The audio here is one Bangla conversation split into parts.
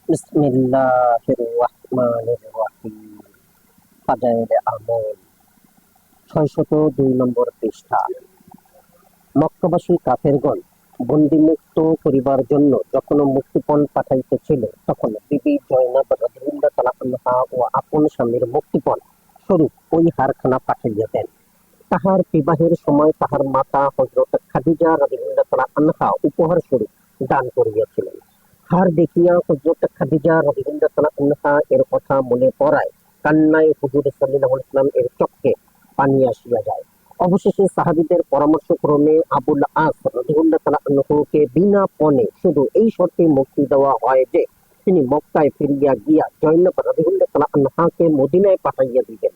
বিসমিল্লাহির রহমানির রহিম। ফাজাইলে আমল ৬০২ নম্বর পৃষ্ঠা। মক্কাবাসী কাফেরগণ বন্দিমুক্ত করিবার জন্য যখন মুক্তিপণ পাঠাইতেছিল, তখন বিবি জয়নব রাদিয়াল্লাহু তাআলা আনহা ও আপন স্বামীর মুক্তিপণ স্বরূপ ওই হারখানা পাঠাইয়া দেন। তাহার বিবাহের সময় তাহার মাতা হযরত খাদিজা রাদিয়াল্লাহু তাআলা আনহা উপহার স্বরূপ দান করিয়াছিলেন। হার দেখিয়া হযরত খাদিজা রাদিয়াল্লাহু তাআলা আনহা এর কথা মনে পড়ায় কান্নায় হুজুর সাল্লাল্লাহু আলাইহি ওয়াসাল্লাম এর চক্ষে পানি আসিয়া যায়। অবশেষে সাহাবীদের পরামর্শক্রমে আবুল আস রাদিয়াল্লাহু তাআলা আনহুকে বিনা পণে শুধু এই শর্তে মুক্তি দেওয়া হয় যে তিনি মক্কায় ফিরিয়া গিয়া জয়নব রাদিয়াল্লাহু তাআলা আনহাকে মদিনায় পাঠাইয়া দিবেন।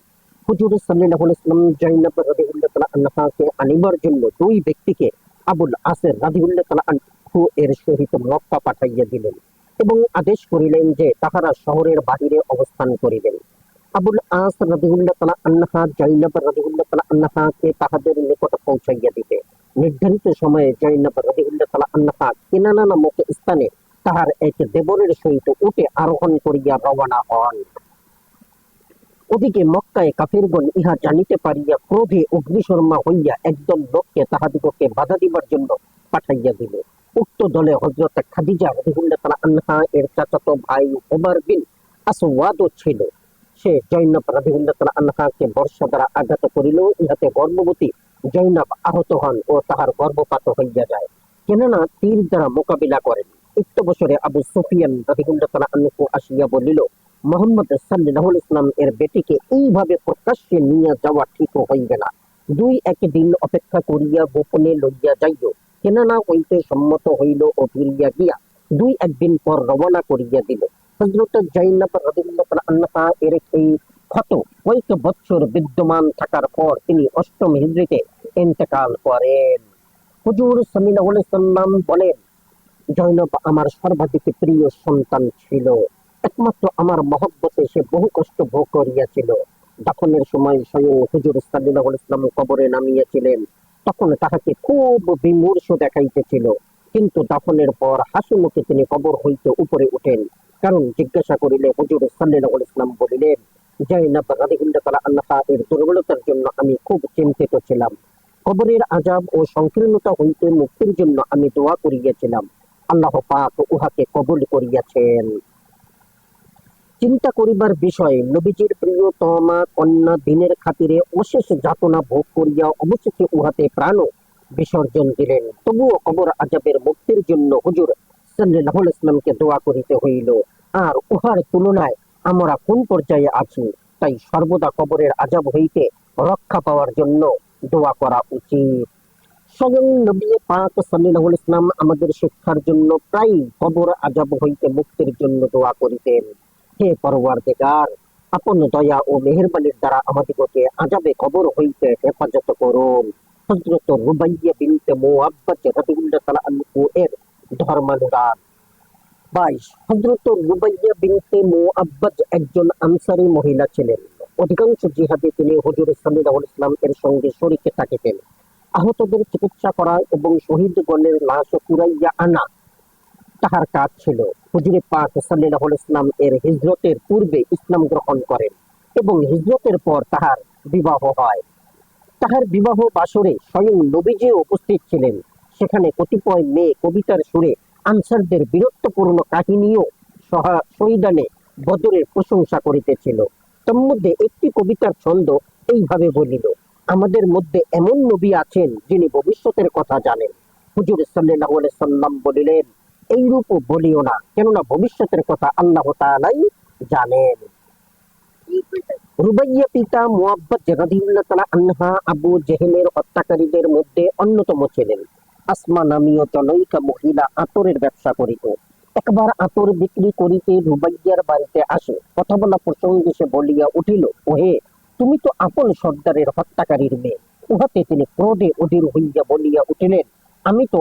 হুজুর সাল্লাল্লাহু আলাইহি ওয়াসাল্লাম জয়নব রাদিয়াল্লাহু তাআলা আনহাকে আনিবার জন্য দুই ব্যক্তিকে আবুল আসর রাদিয়াল্লাহু তাআলা আনহু এর সহিত মক্কা পাঠাইয়া দিলেন এবং আদেশ করিলেন যে তাহারা শহরের বাহিরে অবস্থান করিবেন। আবুল আস রাদিয়াল্লাহু তাআলা আনহা জয়নব রাদিয়াল্লাহু তাআলা আনহাকে তাহাদের নিকট পৌঁছাইয়া দিতে নির্ধারিত সময়ে জয়নব রাদিয়াল্লাহু তাআলা আনহা কিনানা নামক স্থানে তাহার এক দেবরের সহিত উটে আরোহণ করিয়া রওনা হন। ওদিকে মক্কায় কাফিরগণ ইহা জানিতে পারিয়া ক্রোধে অগ্নিশর্মা হইয়া একদল লোককে তাহাদিগকে বাধা দিবার জন্য পাঠাইয়া দিল। উক্ত দলে হযরত খাদিজা রাদিয়াল্লাহু তাআলা আনহা এর চাচাতো ভাই ওমর বিন আসওয়াদও ছিল। সে জয়নব রাদিয়াল্লাহু তাআলা আনহাকে বর্ষা দ্বারা আঘাত করিল। ইহাতে গর্ভবতী জয়নব আহত হন ও তাহার গর্ভপাত হইয়া যায়। কেননা তীর দ্বারা মোকাবিলা করেন। অবসরে আবু সুফিয়ান রাদিয়াল্লাহু তাআলা আনহু আসিয়া বলিল, মুহাম্মদ সাল্লাল্লাহু আলাইহি ওয়াসাল্লাম এর বেটিকে এইভাবে প্রকাশ্যে নিয়ে যাওয়া ঠিক হইবে না। দুই এক দিন অপেক্ষা করিয়া গোপনে লইয়া যাইও। কেননা হইতে সম্মত হইল ও ফিরিয়া গিয়া দুই একদিন পর রওনা করিয়া দিল। হযরত জয়নব রাদিয়াল্লাহু তাআলা আনহা এর এই ক্ষত কয়েক বৎসর বিদ্যমান থাকার পর তিনি অষ্টম হিজরিতে ইন্তেকাল করেন। হুজুর সাল্লাল্লাহু আলাইহি ওয়াসাল্লাম বলেন, জয়নব আমার সর্বাধিক প্রিয় সন্তান ছিল। একমাত্র আমার মহব্বতে সে বহু কষ্ট ভোগ করিয়াছিল। দাফনের সময় স্বয়ং হুজুর সাল্লাল্লাহু আলাইহি ওয়াসাল্লাম কবরে নামিয়াছিলেন। তখন তাহাকে খুব বিমূর্ষ দেখাইতেছিল, কিন্তু দাফনের পর হাসি মুখে তিনি কবর হইতে উপরে উঠেন। কারণ জিজ্ঞাসা করিলে হুজুর সাল্লাল্লাহু আলাইহি ওয়াসাল্লাম বলিলেন, জয়নব রাদিয়াল্লাহু তাআলা আনহা এর দুর্বলতার জন্য আমি খুব চিন্তিত ছিলাম। কবরের আযাব ও সংকীর্ণতা হইতে মুক্তির জন্য আমি দোয়া করিয়াছিলাম। আল্লাহ পাক উহাকে কবুল করিয়াছেন। চিন্তা করিবার বিষয়, নবীজির প্রিয়তমা কন্যা দিনের খাতিরে অশেষ যাতনা ভোগ করিয়া অবশেষে উহাতে প্রাণ বিসর্জন দিলেন। তবুও কবর আযাবের মুক্তির জন্য হুজুর সাল্লাল্লাহু আলাইহি ওয়াসাল্লামকে দোয়া করিতে হইল। আর উহার তুলনায় আমরা কোন পর্যায়ে আছি, তাই সর্বদা কবরের আযাব হইতে রক্ষা পাওয়ার জন্য দোয়া করা উচিত। স্বয়ং নবী পাক সাল্লাল্লাহু আলাইহি ওয়াসাল্লাম আমাদের শিক্ষার জন্য প্রায় কবর আযাব হইতে মুক্তির জন্য দোয়া করিতেন। হে পরওয়ারদিগার, আপন দয়া ও মেহেরবানির দ্বারা আমাদিগকে আযাবে কবর হইতে হেফাজত করুন। হযরত রুবাইয়া বিনতে মুআব্বাদ রাদিয়াল্লাহু তাআলা আনহু এর ধর্মানুরাগ। 22। হযরত রুবাইয়া বিনতে মুআব্বাদ একজন আনসারী মহিলা ছিলেন। অধিকাংশ জিহাদে তিনি হুজুর সাল্লাল্লাহু আলাইহি ওয়াসাল্লাম এর সঙ্গে শরীকে থাকিতেন। আহতদের চিকিৎসা করা এবং শহীদগণের লাশ কুড়াইয়া আনা তাহার কাজ ছিল। হুজুরে পাক সাল্লাল্লাহু আলাইহি ওয়াসাল্লাম এর হিজরতের পূর্বে ইসলাম গ্রহণ করেন এবং হিজরতের পর তাহার বিবাহ হয়। তাহার বিবাহ বাসরে স্বয়ং নবীজি উপস্থিত ছিলেন। সেখানে কতিপয় মেয়ে কবিতার সুরে আনসারদের বীরত্বপূর্ণ কাহিনী ও শহীদানে বদরের প্রশংসা করিতেছিল। তন্মধ্যে একটি কবিতার ছন্দ এইভাবে বলিল, আমাদের মধ্যে এমন নবী আছেন যিনি ভবিষ্যতের কথা জানেন। হুজুর সাল্লাল্লাহু আলাইহি ওয়াসাল্লাম বলিলেন, এইরূপ বলিও না, কেননা ভবিষ্যতের কথা আল্লাহ তাআলাই জানেন। রুবাইয়া পিতা মুআব্বাদ রাদিয়াল্লাহু তাআলা আনহা আবু জেহেলের হত্যাকারীদের মধ্যে অন্যতম ছিলেন। আসমা নামীয় জনৈকা মহিলা আতরের ব্যবসা করিত। একবার আতর বিক্রি করিতে রুবাইয়ার বাড়িতে আসে। কথা বলা প্রসঙ্গে সে বলিয়া উঠিল, ওহে, তুমি তো আপন সর্দারের হত্যাকারীর মেয়ে। উহাতে তিনি ক্রোধে অধীর হইয়া বলিয়া উঠিলেন, আমি তো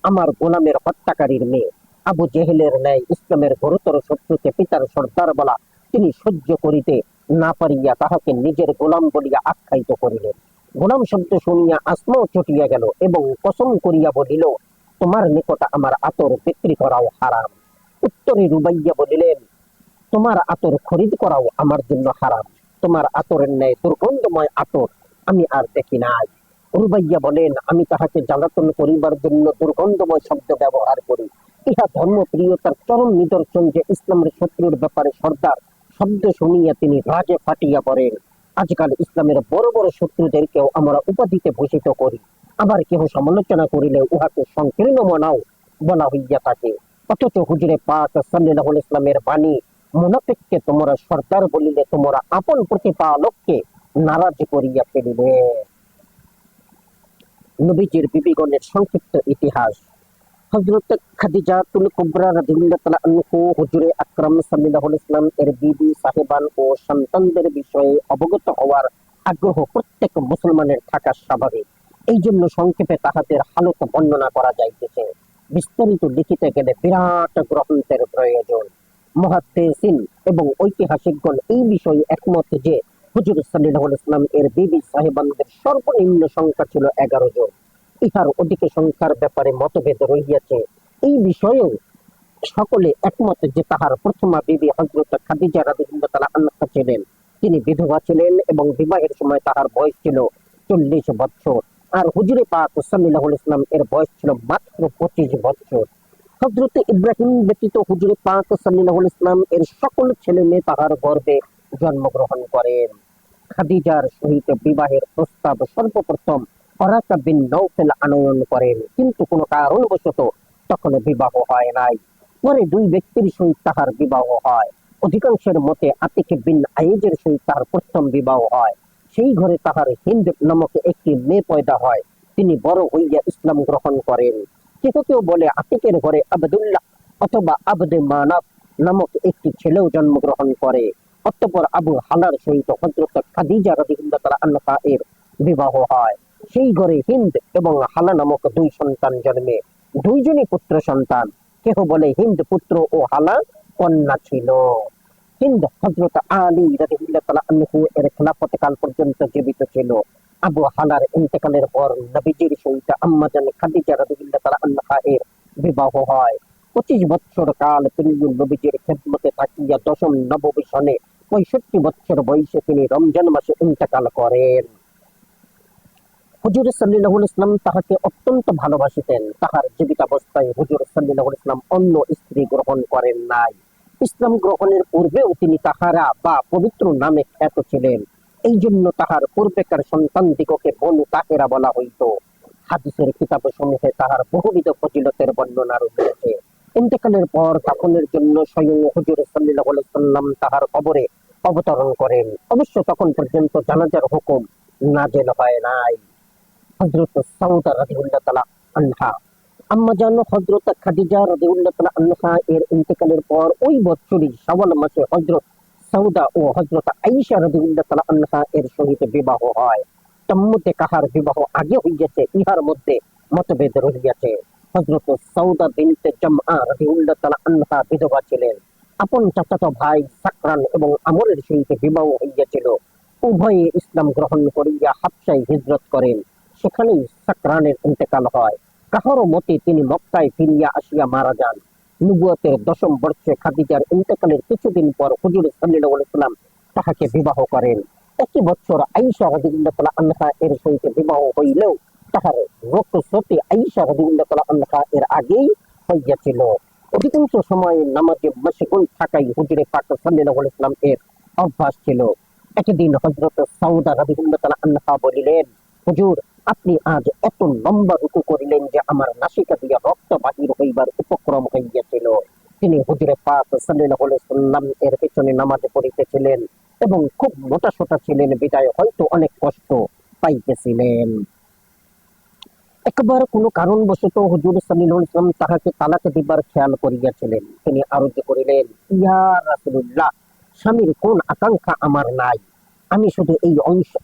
আমার গোলামের হত্যাকারীর মেয়ে। আবু জেহেলের ন্যায় ইসলামের ঘোরতর শত্রুকে পিতার সর্দার বলা তিনি সহ্য করিতে না পারিয়া তাহাকে নিজের গোলাম বলিয়া আখ্যায়িত করিলেন। গোলাম শব্দ শুনিয়া আসমাও চটিয়া গেল এবং কসম করিয়া বলিল, তোমার নিকট আমার আতর বিক্রি করাও হারাম। উত্তরে রুবাইয়া বলিলেন, তোমার আতর খরিদ করাও আমার জন্য হারাম। তোমার আতরের ন্যায় দুর্গন্ধময় আতর আমি আর দেখি নাই। রুবাইয়া বলেন, আমি তাহাকে জ্বালাতন করিবার জন্য দুর্গন্ধময় শব্দ ব্যবহার করি। ইহা ধর্মপ্রিয়তার চরম নিদর্শন যে ইসলামের শত্রুর ব্যাপারে সর্দার শব্দ শুনিয়া তিনি রাগে ফাটিয়া পড়েন। আজকাল ইসলামের বড় বড় শত্রুদেরকেও আমরা উপাধিতে ভূষিত করি, আবার কেহ সমালোচনা করিলে উহাকে সংকীর্ণ মনাও বলা হইয়া থাকে। অথচ হুজুরে পাক সাল্লাল্লাহু আলাইহি ইসলামের বাণী, মুনাফিককে তোমরা সর্দার বলিলে তোমরা আপন প্রতিপালককে নারাজ করিয়া ফেলিলে। নবীজির বিবিগণের সংক্ষিপ্ত ইতিহাস। হযরত খাদিজাতুল কুবরা রাদিয়াল্লাহু তাআলা আনহা হুজুরে আকরাম সাল্লাল্লাহু আলাইহি ওয়াসাল্লাম এর বিবি সাহেবান ও সন্তানদের বিষয়ে অবগত হওয়ার আগ্রহ প্রত্যেক মুসলমানের থাকা স্বাভাবিক। এই জন্য সংক্ষেপে তাহাদের হালত বর্ণনা করা যাইতেছে। বিস্তারিত লিখিতে গেলে বিরাট গ্রন্থের প্রয়োজন। মুহাদ্দিসিন এবং ঐতিহাসিকগণ এই বিষয়ে একমত যে হুজুর সাল্লাল্লাহু আলাইহি ওয়াসাল্লাম এর বিবি সাহেবানদের সর্বনিম্ন সংখ্যা ছিল 11 জন। ইহার অধিক সংখ্যার ব্যাপারে মতভেদ রহিয়াছে। এই বিষয়েও সকলে একমত যে তাহার প্রথমা বিবি হযরত খাদিজা রাদিয়াল্লাহু তাআলা আনহা ছিলেন। তিনি বিধবা ছিলেন এবং বিবাহের সময় তাহার বয়স ছিল 40 বছর। আর হুজুরে পাক সাল্লাল্লাহু আলাইহি ওয়াসাল্লাম এর বয়স ছিল মাত্র 25 বছর। হযরত ইব্রাহিম ব্যতীত হুজুরে পাক সাল্লাল্লাহু আলাইহি ওয়াসাল্লাম এর সকল ছেলে মেয়ে তাহার গর্ভে জন্মগ্রহণ করেন। খাদিজার সহিত বিবাহের প্রস্তাব সর্বপ্রথম ওরাকা বিন নওফেল আনয়ন করেন, কিন্তু কোনো কারণবশত তখন বিবাহ হয় নাই। পরে দুই ব্যক্তির সহিত তাহার বিবাহ হয়। অধিকাংশের মতে আতিক বিন আয়েজের সহিত তাহার প্রথম বিবাহ হয়। সেই ঘরে তাহার হিন্দ নামক একটি মেয়ে পয়দা হয়। তিনি বড় হইয়া ইসলাম গ্রহণ করেন। কেউ কেউ বলে আতিকের ঘরে আবদুল্লাহ অথবা আবদে মানাফ নামক একটি ছেলেও জন্মগ্রহণ করে। অতঃপর আবু হালার সহিত হযরত খাদিজা রাদিয়াল্লাহু তাআলা আনহা এর বিবাহ হয়। সেই ঘরে হিন্দ এবং হালা নামক দুই সন্তান জন্মে। দুইজনই পুত্র সন্তান। কেহ বলে হিন্দ পুত্র ও হালা কন্যা ছিল। হিন্দ হযরত আলী রাদিয়াল্লাহু তাআলা আনহু এর খেলাফত কাল পর্যন্ত জীবিত ছিল। আবু হালার ইন্তেকালের পর নবীজির সহিত আম্মাজান খাদিজা রাদিয়াল্লাহু তাআলা আনহা এর বিবাহ হয়। 25 বছর কাল তিনি নবীজির খেদমতে থাকিয়া দশম নববী সনে 65 বছর বয়সে তিনি রমজান মাসে ইন্তেকাল করেন। হুজুর সাল্লাল্লাহু আলাইহি ওয়াসাল্লাম তাহাকে অত্যন্ত ভালোবাসিতেন। তাহার জীবিতাবস্থায় হুজুর সাল্লাল্লাহু আলাইহি ওয়াসাল্লাম অন্য স্ত্রী গ্রহণ করেন নাই। ইসলাম গ্রহণের পূর্বেও তিনি তাহারা বা পবিত্র নামে খ্যাত ছিলেন। এই জন্য তাহার পূর্বেকার সন্তান দিগকে বনু তাহেরা বলা হইত। হাদিসের কিতাব সমূহে তাহার বহুবিধ ফজিলতের বর্ণনা রয়েছে। ইন্তেকালের পর দাফনের জন্য স্বয়ং হুজুর সাল্লাল্লাহু আলাইহি ওয়াসাল্লাম তাহার কবরে অবতরণ করেন। অবশ্য তখন পর্যন্ত জানাজার হুকুম নাযিল হয় নাই। হযরত সাউদা রাদিয়াল্লাহু তাআলা আনহা, আম্মাজান হযরত খাদিজা রাদিয়াল্লাহু তাআলা আনহা এর ইন্তেকালের পর ওই বছরই শাওয়াল মাসে হযরত সাউদা ও হযরত আয়েশা রাদিয়াল্লাহু তাআলা আনহা এর সহিত বিবাহ হয়। তন্মধ্যে কাহার বিবাহ আগে হইয়াছে ইহার মধ্যে মতভেদ রহিয়াছে। হযরত সাউদা বিনতে জামআ রাদিয়াল্লাহু তাআলা আনহা বিধবা ছিলেন। আপন চাচাতো ভাই সাকরান এবং আমরের সহিত বিবাহ হইয়াছিল। উভয়ে ইসলাম গ্রহণ করিয়া হাবশায় হিজরত করেন। সেখানেই সাকরানের ইন্তেকাল হয়। কাহারও মতে তিনি মক্কায় ফিরিয়া আসিয়া মারা যান। নবুয়তের 10ম বর্ষে খাদিজার ইন্তেকালের কিছুদিন পর হুজুর সাল্লাল্লাহু আলাইহি ওয়াসাল্লাম তাহাকে বিবাহ করেন। একই বছর আয়েশা রাদিয়াল্লাহু তাআলা আনহা এর সহিত বিবাহ হইলেও তাহার রুখসতে আয়েশা রাদিয়াল্লাহু তাআলা আনহা এর আগেই হইয়াছিল। অধিকাংশ সময় নামাজে মশগুল থাকাই হুজুরে পাক সাল্লাল্লাহু আলাইহি ওয়াসাল্লাম এর অভ্যাস ছিল। একদিন হযরত সাউদা রাদিয়াল্লাহু তাআলা আনহা বলিলেন, হুজুর, আপনি আজ এত লম্বা রুকু করিলেন যে আমার নাসিকা দিয়া রক্ত বাহির হইবার উপক্রম হইয়াছিল। তিনি হুজুরে পাক সাল্লাল্লাহু আলাইহি ওয়াসাল্লাম এর পেছনে নামাজ পড়িতেছিলেন এবং খুব মোটাসোটা ছিলেন বিদায় হয়তো অনেক কষ্ট পাইতেছিলেন। একবার কোনো কারণবশত হুজুর সাল্লাল্লাহু আলাইহি ওয়াসাল্লাম তাহাকে তালাক দিবার খেয়াল করিয়াছিলেন। তিনি আরজ করিলেন, ইয়া রাসূলুল্লাহ, স্বামীর কোন আকাঙ্ক্ষা আমার নাই। আমি শুধু এই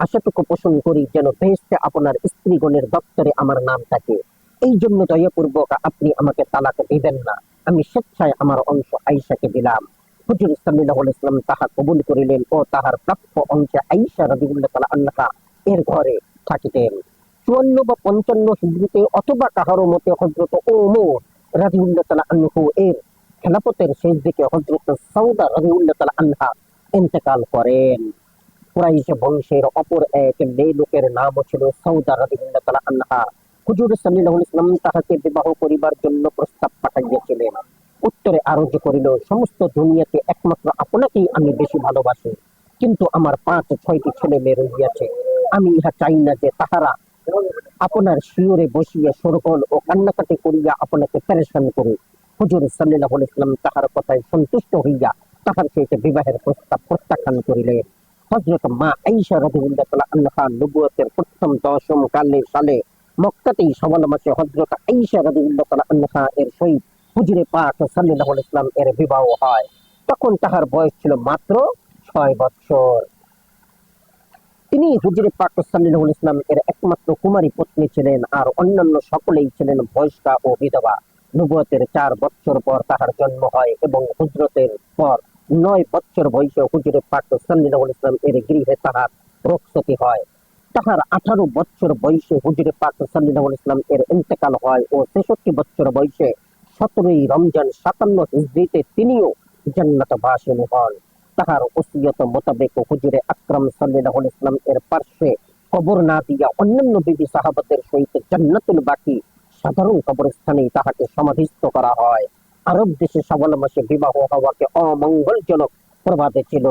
আশাটুকু পোষণ করি যেন বেহেশতে আপনার স্ত্রীগণের দপ্তরে আমার নাম থাকে। এই জন্য দয়াপূর্বক আপনি আমাকে তালাক দিবেন না। আমি স্বেচ্ছায় আমার অংশ আয়েশাকে দিলাম। হুজুর সাল্লাল্লাহু আলাইহি ওয়াসাল্লাম তাহা কবুল করিলেন ও তাহার প্রাপ্য অংশে আয়েশা রাদিয়াল্লাহু তাআলা আনহা এর ঘরে থাকিতেন। 54 বা 55 হিজরিতে অথবা কাহারো মতে হযরত ওমর রাদিয়াল্লাহু তাআলা আনহু এর খেলাফতের শেষ দিকে হযরত সাউদা রাদিয়াল্লাহু তাআলা আনহা ইন্তেকাল করেন। কুরাইশ বংশের অপর এক মেয়ে লোকের নামও ছিল সাউদা রাদিয়াল্লাহু তাআলা আনহা। হুজুর সাল্লাল্লাহু আলাইহি ওয়াসাল্লাম তাহাকে বিবাহ করিবার জন্য প্রস্তাব পাঠাইয়াছিলেন। উত্তরে আরজ করিল, সমস্ত দুনিয়াতে একমাত্র আপনাকেই আমি বেশি ভালোবাসি, কিন্তু আমার ৫-৬টি ছেলে মেয়ে রহিয়াছে। আমি ইহা চাই না যে তাহারা আপনার শিয়রে বসিয়া সরগোল ও কান্নাকাটি করিয়া আপনাকে পেরেশান করুক। হুজুর সাল্লাল্লাহু আলাইহি ওয়াসাল্লাম তাহার কথায় সন্তুষ্ট হইয়া তাহার সহিত বিবাহের প্রস্তাব প্রত্যাখ্যান করিলেন। হযরত মা আয়েশা রাদিয়াল্লাহু তাআলা আনহা নবুয়তের প্রথম ১০ম সালে মক্কাতেই শাওয়াল মাসে হযরত আয়েশা রাদিয়াল্লাহু তাআলা আনহা এর সহিত হুজুরে পাক সাল্লাল্লাহু আলাইহি ওয়াসাল্লাম এর বিবাহ হয়। তখন তাহার বয়স ছিল মাত্র ৬ বৎসর। তিনি হুজুরে পাক সাল্লাল্লাহু আলাইহি ওয়াসাল্লাম এর একমাত্র কুমারী পত্নী ছিলেন, আর অন্যান্য সকলেই ছিলেন বয়স্কা ও বিধবা। নবুয়তের ৪ বৎসর পর তাহার জন্ম হয় এবং হুজরতের পর ৯ বৎসর বয়সে হুজুরে পাক সাল্লাল্লাহু আলাইহি ওয়াসাল্লাম এর গৃহে তাহার রোগশতি হয়। তাহার ১৮ বৎসর বয়সে হুজুরে পাক সাল্লাল্লাহু আলাইহি ওয়াসাল্লাম এর ইন্তেকাল হয় ও ৬৩ বৎসর বয়সে ১৭ই রমজান ৫৭ হিজরিতে তিনিও জান্নাতবাসিনী হন। তাহার ওসিয়ত মোতাবেক হুজুরে আকরাম সাল্লাল্লাহু আলাইহি ওয়াসাল্লাম এর পার্শ্বে কবর না দিয়া অন্যান্য বিবি সাহাবাদের সহিত জান্নাতুল বাকি সাধারণ কবরস্থানেই তাহাকে সমাধিস্থ করা হয়। আরব দেশে শাওয়াল মাসে বিবাহ হওয়াকে অমঙ্গলজনক প্রবাদে ছিল।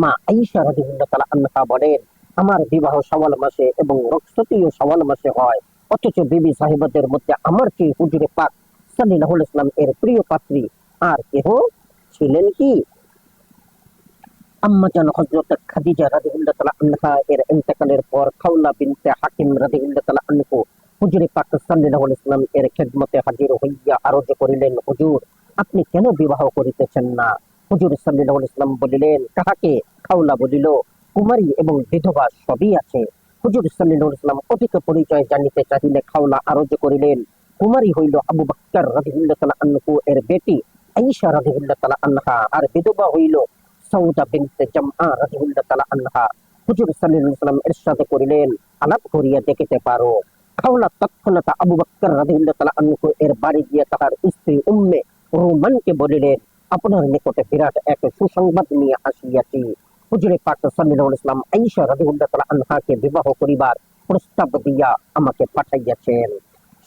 মা আয়েশা রাদিয়াল্লাহু তাআলা আনহা বলেন, আমার বিবাহ শাওয়াল মাসে এবং রুখসতিও শাওয়াল মাসে হয়, অথচ বিবি সাহেবাদের মধ্যে আমার চেয়ে হুজুরে পাক সাল্লাল্লাহু আলাইহি ওয়াসাল্লাম এর প্রিয় পাত্রী আর কেহ ছিলেন কি? আম্মাজান হযরত খাদিজা রাদিয়াল্লাহু তাআলা আনহা এর ইন্তেকালের পর খাওলা বিনতে হাকিম রাদিয়াল্লাহু তাআলা আনহু হুজুরে পাক সাল্লাল্লাহু আলাইহি ওয়াসাল্লাম এর খেদমতে হাজির হইয়া আরজ করিলেন, হুজুর, আপনি কেন বিবাহ করিতেছেন না? হুজুর সাল্লাল্লাহু আলাইহি ওয়াসাল্লাম বলিলেন, কাহাকে? খাওলা বলিল, কুমারী এবং বিধবা সবই আছে। হুজুর সাল্লাল্লাহু আলাইহি ওয়াসাল্লাম অধিক পরিচয় জানিতে চাহিলে খাওলা আরজ করিলেন, কুমারী হইল আবু বকর রাদিয়াল্লাহু তাআলা আনহু এর বেটি আয়েশা রাদিয়াল্লাহু তাআলা আনহা, আর বিধবা হইল সাউদা বিনতে জামআ রাদিয়াল্লাহু তাআলা আনহা। হুজুর সাল্লাল্লাহু আলাইহি ওয়াসাল্লাম ইরশাদ করিলেন, আলাপ করিয়া দেখিতে পারো। খাওলা তৎক্ষণাৎ আবু বকর রাদিয়াল্লাহু তাআলা আনহু এর বাড়ি গিয়া তাহার স্ত্রী উম্মে রুমানকে বলিলেন, আপনার নিকটে বিরাট এক সুসংবাদ নিয়ে আসিয়াছি। হুজুরে পাক সাল্লাল্লাহু আলাইহি ওয়াসাল্লাম আয়েশা রাদিয়াল্লাহু তাআলা আনহাকে বিবাহ করিবার প্রস্তাব দিয়া আমাকে পাঠাইয়াছেন।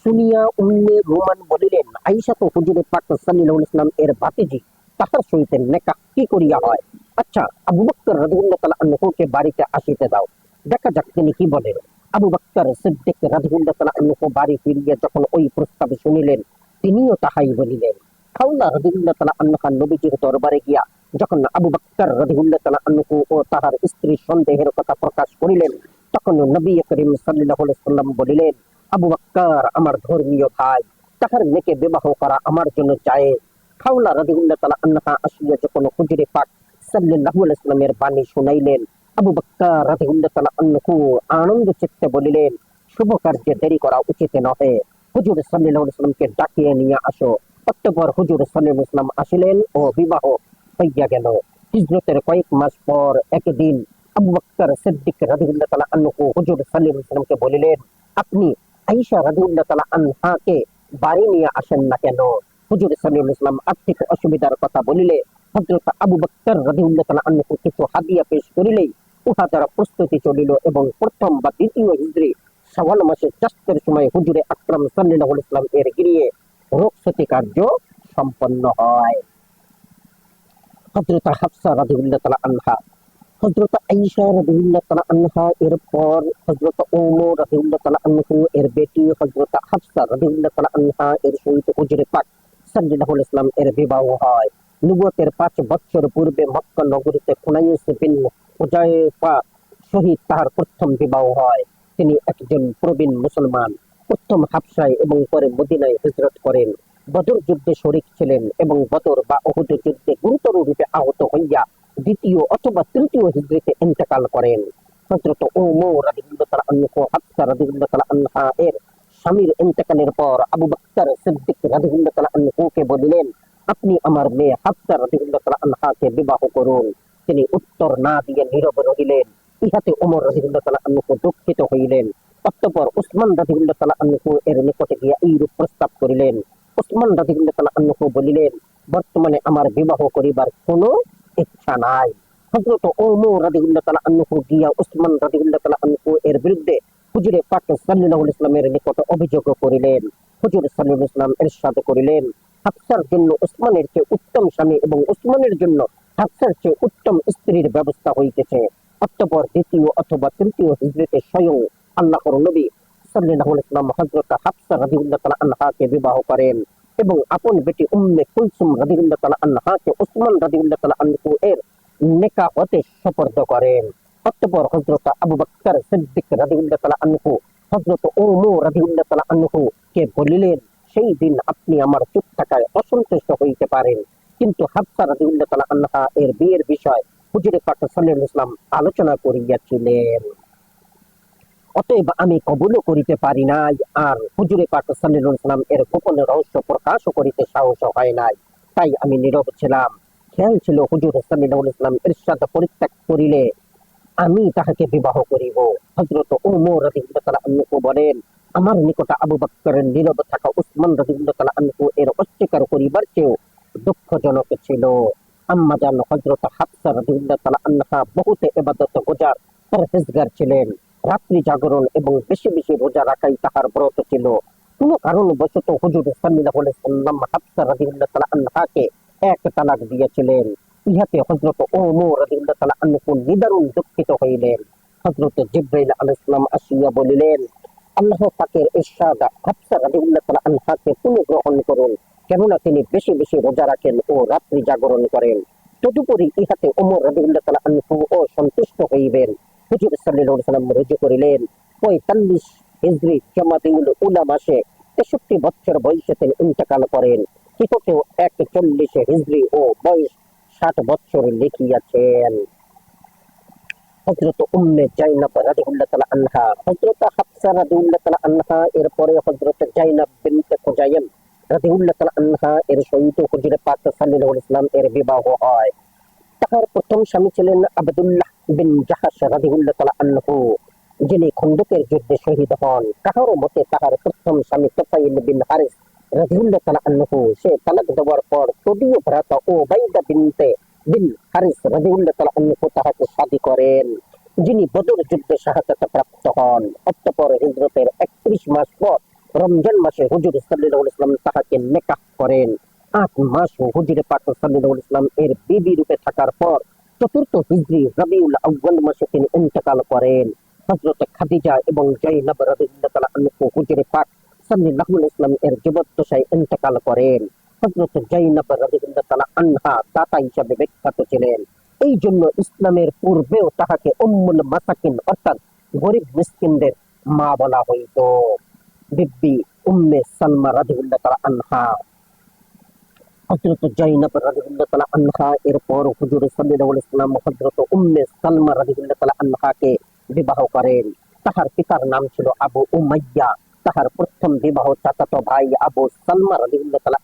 শুনিয়া উম্মে রুমান বলিলেন, আয়েশা তো হুজুরে পাক সাল্লাল্লাহু আলাইহি ওয়াসাল্লাম এর ভাতিজি, তাহার সহিত নেকাহ কি করিয়া হয়? আচ্ছা, আবু বকর রাদিয়াল্লাহু তাআলা আনহুকে বাড়িতে আসিতে দাও, দেখা যাক তিনি কি বলেন। আবু বকর সিদ্দিক রাদিয়াল্লাহু তাআলা আনহু বাড়ি ফিরিয়া যখন ওই প্রস্তাব শুনিলেন, তিনিও তাহাই বলিলেন। খাওলা রাদিয়াল্লাহু তাআলা আনহা নবীজির দরবারে গিয়া যখন আবু বকর রাদিয়াল্লাহু তাআলা আনহু ও তাহার স্ত্রীর সন্দেহের কথা প্রকাশ করিলেন, তখন নবী করিম সাল্লাল্লাহু আলাইহি ওয়াসাল্লাম বলিলেন, আবু বকর আমার ধর্মীয় ভাই, তাহার মেয়েকে বিবাহ করা আমার জন্য জায়েজ। খাওলা রাদিয়াল্লাহু তাআলা আনহা আসিয়া যখন হুজুরে পাক সাল্লাল্লাহু আলাইহি ওয়াসাল্লামের বাণী শুনাইলেন, আবু বকর রাদিয়াল্লাহু তাআলা আনহু আনন্দ চিত্তে বলিলেন, শুভ কার্যে দেরি করা উচিত নহে, হুজুর সাল্লাল্লাহু আলাইহি ওয়াসাল্লামকে ডাকিয়ে নিয়ে আসো। অতঃপর হুজুর সাল্লাল্লাহু আলাইহি ওয়াসাল্লাম আসিলেন ও বিবাহ হইয়া গেল। হিজরতের কয়েক মাস পর একদিন আবু বকর সিদ্দিক রাদিয়াল্লাহু তাআলা আনহু হুজুর সাল্লাল্লাহু আলাইহি ওয়াসাল্লামকে বলিলেন, আপনি আয়েশা রাদিয়াল্লাহু তাআলা আনহাকে বাড়ি নিয়ে আসেন না কেন? হুজুর সাল্লাল্লাহু আলাইহি ওয়াসাল্লাম আর্থিক অসুবিধার কথা বলিলে হযরত আবু বকর রাদিয়াল্লাহু তাআলা আনহু কিছু হাদিয়া পেশ করিলেই উহা দ্বারা প্রস্তুতি চলিল এবং প্রথম বা দ্বিতীয় হিজরি শাওয়াল মাসে চাষের সময় হুজুরে আকরাম সাল্লাল্লাহু আলাইহি ওয়াসাল্লাম এর গৃহে রোগশতি কার্য সম্পন্ন হয়। হযরত হাফসা রাদিয়াল্লাহু তাআলা আনহা, হযরত আয়েশা রাদিয়াল্লাহু তাআলা আনহা এর পর হযরত ওমর রাদিয়াল্লাহু তাআলা আনহু এর বেটি হযরত হাফসা রাদিয়াল্লাহু তাআলা আনহা এর সহিত হুজুরে পাক সাল্লাল্লাহু আলাইহি ওয়াসাল্লাম এর বিবাহ হয়। নবুয়তের ৫ বছর পূর্বে মক্কা নগরীতে খুনাইস বিন হুযায়ফা সহিত তাহার প্রথম বিবাহ হয়। তিনি একজন প্রবীণ মুসলমান। প্রথম হাবশায় এবং পরে মদিনায় হিজরত করেন। বদর যুদ্ধে শরীক ছিলেন এবং বদর বা উহুদ যুদ্ধে গুরুতর রূপে আহত হইয়া দ্বিতীয় অথবা তৃতীয় হিজরিতে ইন্তেকাল করেন। হযরত ওমর রাদিয়াল্লাহু তাআলা আনহু হাফসা রাদিয়াল্লাহু তাআলা আনহা এর স্বামীর ইন্তেকালের পর আবু বকর সিদ্দিক রাদিয়াল্লাহু তাআলা আনহুকে বলিলেন, আপনি আমার মেয়ে হাফসা রাদিয়াল্লাহু তাআলা আনহাকে বিবাহ করুন। তিনি উত্তর না দিয়ে নীরব রহিলেন। ইহাতে ওমর রাদিয়াল্লাহু তাআলা আনহু দুঃখিত হইলেন। অতঃপর উসমান রাদিয়াল্লাহু তাআলা আনহু এর নিকটে গিয়া এইরূপ প্রস্তাব করিলেন। উসমান রাদিয়াল্লাহু তাআলা আনহু বলিলেন, বর্তমানে আমার বিবাহ করিবার কোনো ইচ্ছা নাই। হযরত ওমর রাদিয়াল্লাহু তাআলা আনহু গিয়া উসমান রাদিয়াল্লাহু তাআলা আনহু এর বিরুদ্ধে হুজুরে পাক সাল্লাল্লাহু আলাইহি ওয়াসাল্লামের নিকট অভিযোগ করিলেন। হুজুর সাল্লাল্লাহু আলাইহি ওয়াসাল্লাম ইরশাদ করিলেন, হাফসার জন্য উসমানের চেয়ে উত্তম স্বামী এবং উসমানের জন্য হাফসার চেয়ে উত্তম স্ত্রীর ব্যবস্থা হইতেছে। অতঃপর দ্বিতীয় অথবা তৃতীয় হিজরতে স্বয়ং আল্লাহর নবী সাল্লাল্লাহু আলাইহি ওয়াসাল্লাম হযরত হাফসা রাদিয়াল্লাহু তাআলা আনহাকে বিবাহ করেন এবং আপন বেটি উম্মে কুলসুম রাদিয়াল্লাহু তাআলা আনহাকে উসমান রাদিয়াল্লাহু তাআলা আনহু এর নেকাহ হতে সুপর্দ করেন। অতঃপর হযরত আবু বকর সিদ্দিক রাদিয়াল্লাহু তাআলা আনহু হযরত ওমর রাদিয়াল্লাহু তাআলা আনহু কে বলিলেন, সেই দিন আপনি আমার চুপ থাকায় অসন্তুষ্ট হইতে পারেন, কিন্তু হাফসা রাদিয়াল্লাহু তাআলা আনহা এর বিয়ের বিষয় হুজুরে পাক সাল্লাল্লাহু আলাইহি ওয়াসাল্লাম আলোচনা করিয়াছিলেন। অতএব আমি কবুলও করিতে পারি নাই, আর হুজুরে পাক সাল্লাল্লাহু আলাইহি ওয়াসাল্লাম এর গোপন রহস্য প্রকাশও করিতে সাহস হয় নাই। তাই আমি নীরব ছিলাম। খেয়াল ছিল হুজুর সাল্লাল্লাহু আলাইহি ওয়াসাল্লাম ইরশাদ পরিত্যাগ করিলে আমি তাহাকে বিবাহ করিব। হযরত ওমর রাদিয়াল্লাহু তাআলা আনহু বলেন, আমার নিকট আবু বকরের নীরব থাকা উসমান রাদিয়াল্লাহু তাআলা আনহু এর অস্বীকার করিবার চেয়েও দুঃখজনক ছিল। আম্মা জান হযরত হাফসা রাদিয়াল্লাহু তাআলা আনহা বহুতে ইবাদত গুজার পরহেজগার ছিলেন। রাত্রি জাগরণ এবং বেশি বেশি রোজা রাখাই তাহার ব্রত ছিল। কোন কারণবশত হুজুর সাল্লাল্লাহু আলাইহি ওয়াসাল্লাম হাফসা রাদিয়াল্লাহু তাআলা আনহাকে এক তালাক দিয়েছিলেন। ইহাতে হযরত ওমর রাদিয়াল্লাহু তাআলা আনহু নিদারুণ দুঃখিত হইলেন। হযরত জিবরাইল আলাইহিস সালাম আসিয়া বলিলেন, আল্লাহ পাকের ইরশাদ, হাফসা রাদিয়াল্লাহু তাআলা আনহাকে তুমি গ্রহণ করুন, কেননা তিনি বেশি বেশি রোজা রাখেন ও রাত্রি জাগরণ করেন। তদুপরি ইহাতে ওমর রাদিয়াল্লাহু তাআলা আনহু ও সন্তুষ্ট হইবেন। হুজুর সাল্লাল্লাহু আলাইহি ওয়াসাল্লাম রুজু করিলেন ৪৫ হিজরি জামাদিউল উলা মাসে ৬৩ বছর বয়সে তিনি ইন্তেকাল করেন। কেউ কেউ ৪১ হিজরি ও বয়স ৬০ বছর লিখিয়াছেন। হযরত উম্মে জাইনাব রাদিয়াল্লাহু তাআলা আনহা, হযরত হাফসা রাদিয়াল্লাহু তাআলা আনহা এর পরে হযরত জাইনাব বিনতে খুজাইম রাদিয়াল্লাহু তাআলা আনহা এর সহিত হুজুর পাক সাল্লাল্লাহু আলাইহি ওয়াসাল্লাম এর বিবাহ হয়। তাহার প্রথম স্বামী ছিলেন আব্দুল্লাহ বিন জাহাশ রাদিয়াল্লাহু তাআলা আনহু, যিনি খন্দকের যুদ্ধে শহীদ হন। কাহারও মতে তাহার প্রথম স্বামী তুফাইল বিন হারিস রাদিয়াল্লাহু তাআলা আনহু, সে তালাক দেওয়ার পর তদীয় ভ্রাতা উবাইদা বিন হারিস রাদিয়াল্লাহু তাআলা আনহু তাহাকে শাদী করেন, যিনি বদর যুদ্ধে শাহাদাত প্রাপ্ত হন। অতঃপর হিজরতের ৩১ মাস পর রমজান মাসে হুজুর সাল্লাল্লাহু আলাইহি ওয়াসাল্লাম তাহাকে নেকাহ করেন। ৮ মাস হুজুর পাক সাল্লাল্লাহু আলাইহি ওয়াসাল্লাম এর বিবি রূপে থাকার পর ৪র্থ হিজরি রবিউল আউয়াল মাসে তিনি ইন্তেকাল করেন। হযরত খাদিজা এবং জাইনাব রাদিয়াল্লাহু তাআলা আনহু হুজুর পাক সাল্লাল্লাহু আলাইহি ওয়াসাল্লাম এর জীবদ্দশায় ইন্তেকাল করেন। হযরত জাইনাব রাদিয়াল্লাহু তাআলা আনহা দাতা হিসেবে বিখ্যাত ছিলেন। এই জন্য ইসলামের পূর্বেও তাহাকে উম্মুল মাসাকিন অর্থাৎ গরিব মিসকিনদের মা বলা হইত। বিবি উম্মে সালমা রাদিয়াল্লাহু তাআলা আনহা, হযরত জাইনাব রাদিয়াল্লাহু তাআলা আনহা এর পর হুজুর সাল্লাল্লাহু আলাইহি ওয়াসাল্লাম হযরত উম্মে সালমা রাদিয়াল্লাহু তাআলা আনহাকে বিবাহ করেন। তাহার পিতার নাম ছিল আবু উমাইয়া। তাহার প্রথম বিবাহ চাচাতো ভাই আবু সালমা রাদিয়াল্লাহু তাআলা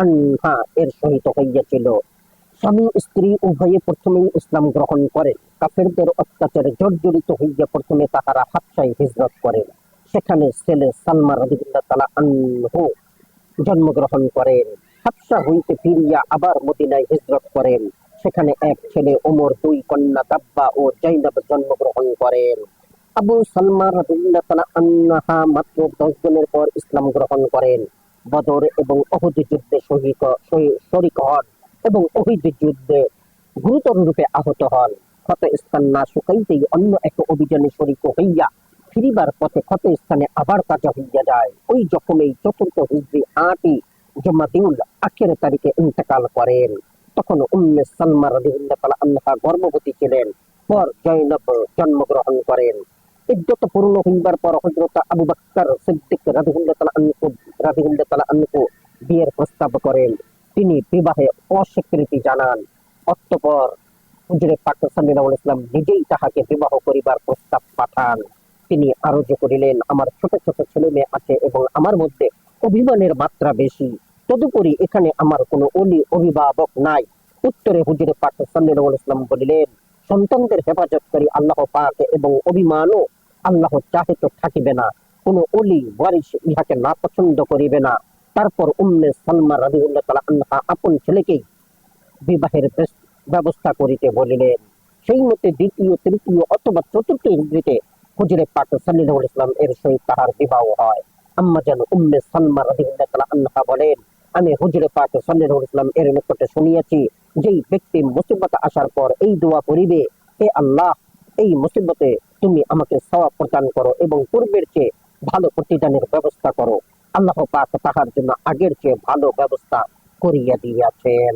আনহা এর সহিত হইয়াছিল। স্বামী স্ত্রী উভয়ে প্রথমেই ইসলাম গ্রহণ করেন। কাফেরদের অত্যাচারে জর্জরিত হইয়া প্রথমে তাহারা হাবশায় হিজরত করেন। সেখানে ছেলে সালমা রাদিয়াল্লাহু তাআলা আনহু জন্মগ্রহণ করেন। হাবশা হইতে ফিরিয়া আবার মদিনায় হিজরত করেন। সেখানে এক ছেলে ওমর, ২ কন্যা দাব্বা ও জাইনাব জন্মগ্রহণ করেন। আবু সালমা রাদিয়াল্লাহু তাআলা আনহা মাত্র ১০ জনের পর ইসলাম গ্রহণ করেন। বদর এবং উহুদ যুদ্ধে শরীক হন এবং উহুদ যুদ্ধে গুরুতর রূপে আহত হন। ক্ষত স্থান না শুকাইতেই অন্য এক অভিযানে শরীক হইয়া ফিরিবার পথে ক্ষত স্থানে আবার কাটা হইয়া যায়। ওই জখমেই ৪র্থ হিজরি ৮ই জমাদিউল আখির তারিখে ইন্তেকাল করেন। তখন উম্মে সালমা রাদিয়াল্লাহু তাআলা আনহা গর্ভবতী ছিলেন। পর জাইনাব জন্মগ্রহণ করেন। ইদ্যত পূর্ণ হইবার পর হযরত আবু বকর সিদ্দিক রাদিয়াল্লাহু তাআলা আনহু বিয়ের প্রস্তাব করেন। তিনি বিবাহে অস্বীকৃতি জানান। অতঃপর হুজুরে পাক সাল্লাল্লাহু আলাইহি ওয়াসাল্লাম নিজেই তাহাকে বিবাহ করিবার প্রস্তাব পাঠান। তিনি আরজ করিলেন, আমার ছোট ছোট ছেলে মেয়ে আছে এবং আমার মধ্যে অভিমানের মাত্রা বেশি। তদুপরি এখানে আমার কোনো অভিভাবক নাই। উত্তরে হুজুরে পাক সাল্লাল্লাহু আলাইহি ওয়াসাল্লাম বলিলেন, সন্তানদের হেফাজতকারী আল্লাহ পাক এবং অভিমানও আল্লাহ চাহে তো থাকিবে না। কোনো ওলি ওয়ারিস ইহাকে না পছন্দ করিবে না। তারপর উম্মে সালমা রাদিয়াল্লাহু তাআলা আনহা আপন ছেলেকেই বিবাহের ব্যবস্থা করিতে বলিলেন। সেই মতে দ্বিতীয়, তৃতীয় অথবা চতুর্থ হিজরিতে হুজুরে পাক সাল্লাল্লাহু আলাইহি ওয়াসাল্লাম এর সহিত তাহার বিবাহ হয়। আম্মা জান উম্মে সালমা রাদিয়াল্লাহু তাআলা আনহা বলেন, আমি হুজুরে পাক সাল্লাল্লাহু আলাইহি ওয়াসাল্লাম এর নিকটে শুনিয়াছি, যেই ব্যক্তি মুসিবত আসার পর এই দোয়া করিবে, হে আল্লাহ, এই মুসিবতে তুমি আমাকে সওয়াব প্রদান করো এবং পূর্বের চেয়ে ভালো প্রতিদানের ব্যবস্থা করো, আল্লাহ পাক তাহার জন্য আগের চেয়ে ভালো ব্যবস্থা করিয়া দিয়াছেন।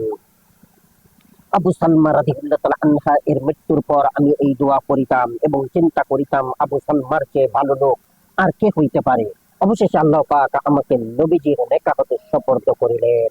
আবু সালমা রাদিয়াল্লাহু তাআলা আনহা এর মৃত্যুর পর আমি এই দোয়া করিতাম এবং চিন্তা করিতাম, আবু সালমার চেয়ে ভালো লোক আর কে হইতে পারে। অবশেষে আল্লাহ পাক আমাকে নবীজির নেকাহ হতে সুপর্দ করিলেন।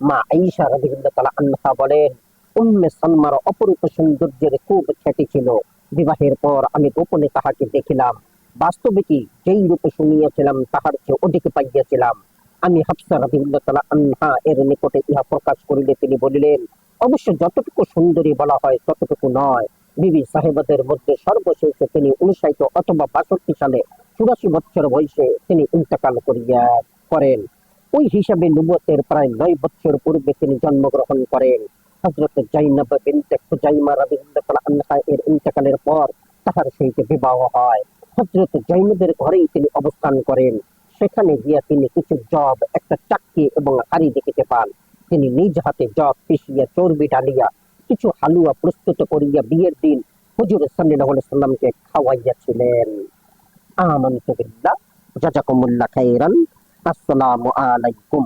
মা আয়েশা রাদিয়াল্লাহু তাআলা আনহা বলেন, উম্মে সালমার অপরূপ সৌন্দর্যের খুব খ্যাতি ছিল। বিবাহের পর আমি গোপনে তাহাকে দেখিলাম। বাস্তবে কি যেই রূপে শুনিয়াছিলাম তাহার চেয়ে অধিক পাইয়াছিলাম। আমি হাফসা রাদিয়াল্লাহু তাআলা আনহা এর নিকটে ইহা প্রকাশ করিলে তিনি বলিলেন, অবশ্য যতটুকু সুন্দরী বলা হয় ততটুকু নয়। বিবি সাহেবাদের মধ্যে সর্বশেষে তিনি 59 অথবা 62 সালে 84 বছর বয়সে তিনি ইন্তেকাল করেন। ওই হিসাবে নবুয়তের প্রায় 9 বছর পূর্বে তিনি জন্মগ্রহণ করেন। হযরত জাইনাব বিনতে খুজাইমা রাদিয়াল্লাহু তাআলা আনহা এর ইন্তেকালের পর তাহার সহিত বিবাহ হয়। হযরত জাইনাবের ঘরেই তিনি অবস্থান করেন। সেখানে গিয়া তিনি কিছু জব, একটা চাকরি এবং হাড়ি দেখিতে পান। তিনি নিজ হাতে জব পিষিয়া চর্বি ঢালিয়া কিছু হালুয়া প্রস্তুত করিয়া বিয়ের দিন হুজুর সাল্লাল্লাহু আলাইহি সাল্লামকে খাওয়াইয়াছিলেন। আমানতু বিল্লাহ। জাযাকুমুল্লাহ খাইরান। আসসালামু আলাইকুম।